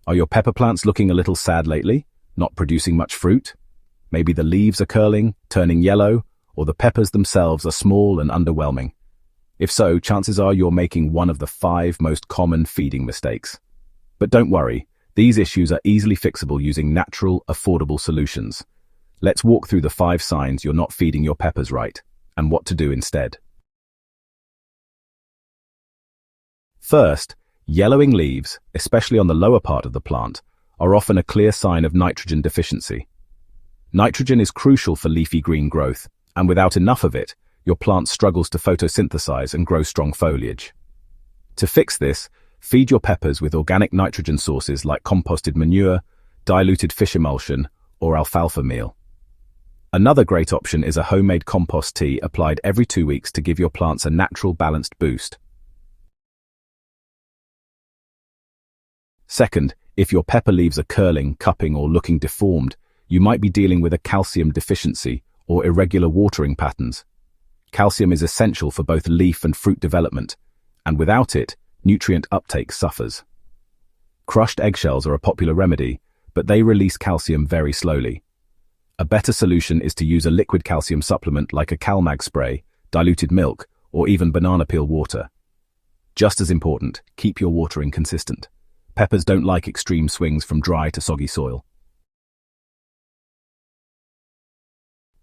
Are your pepper plants looking a little sad lately? Not producing much fruit? Maybe the leaves are curling, turning yellow, or the peppers themselves are small and underwhelming. If so, chances are you're making one of the 5 most common feeding mistakes. But don't worry, these issues are easily fixable using natural, affordable solutions. Let's walk through the 5 signs you're not feeding your peppers right, and what to do instead. First, yellowing leaves, especially on the lower part of the plant, are often a clear sign of nitrogen deficiency. Nitrogen is crucial for leafy green growth, and without enough of it, your plant struggles to photosynthesize and grow strong foliage. To fix this, feed your peppers with organic nitrogen sources like composted manure, diluted fish emulsion, or alfalfa meal. Another great option is a homemade compost tea applied every 2 weeks to give your plants a natural balanced boost. Second, if your pepper leaves are curling, cupping, or looking deformed, you might be dealing with a calcium deficiency or irregular watering patterns. Calcium is essential for both leaf and fruit development, and without it, nutrient uptake suffers. Crushed eggshells are a popular remedy, but they release calcium very slowly. A better solution is to use a liquid calcium supplement like a CalMag spray, diluted milk, or even banana peel water. Just as important, keep your watering consistent. Peppers don't like extreme swings from dry to soggy soil.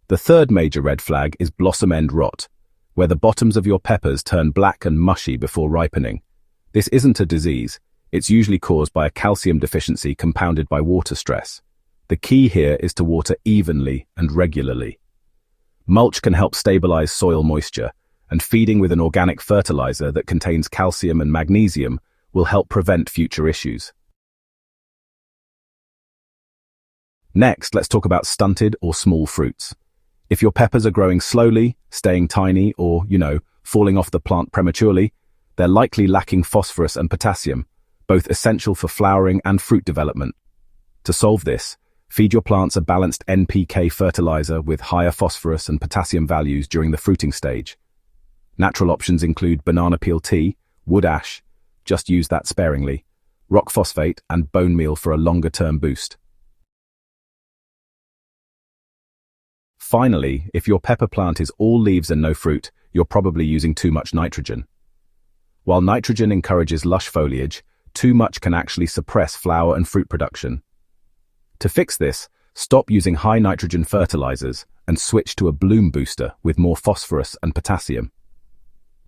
The third major red flag is blossom end rot, where the bottoms of your peppers turn black and mushy before ripening. This isn't a disease. It's usually caused by a calcium deficiency compounded by water stress. The key here is to water evenly and regularly. Mulch can help stabilize soil moisture, and feeding with an organic fertilizer that contains calcium and magnesium will help prevent future issues. Next, let's talk about stunted or small fruits. If your peppers are growing slowly, staying tiny, or, falling off the plant prematurely, they're likely lacking phosphorus and potassium, both essential for flowering and fruit development. To solve this, feed your plants a balanced NPK fertilizer with higher phosphorus and potassium values during the fruiting stage. Natural options include banana peel tea, wood ash, just use that sparingly, rock phosphate, and bone meal for a longer-term boost. Finally, if your pepper plant is all leaves and no fruit, you're probably using too much nitrogen. While nitrogen encourages lush foliage, too much can actually suppress flower and fruit production. To fix this, stop using high nitrogen fertilizers and switch to a bloom booster with more phosphorus and potassium.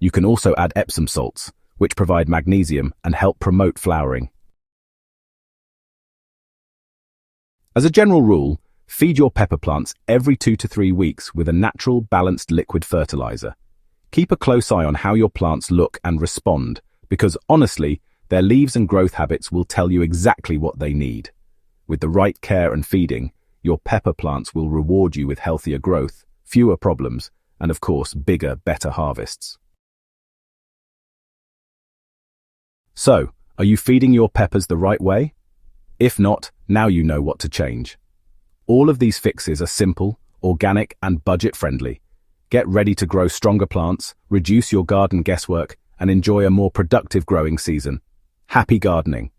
You can also add Epsom salts, which provide magnesium and help promote flowering. As a general rule, feed your pepper plants every 2 to 3 weeks with a natural, balanced liquid fertilizer. Keep a close eye on how your plants look and respond, because honestly, their leaves and growth habits will tell you exactly what they need. With the right care and feeding, your pepper plants will reward you with healthier growth, fewer problems, and of course, bigger, better harvests. So, are you feeding your peppers the right way? If not, now you know what to change. All of these fixes are simple, organic, and budget-friendly. Get ready to grow stronger plants, reduce your garden guesswork, and enjoy a more productive growing season. Happy gardening!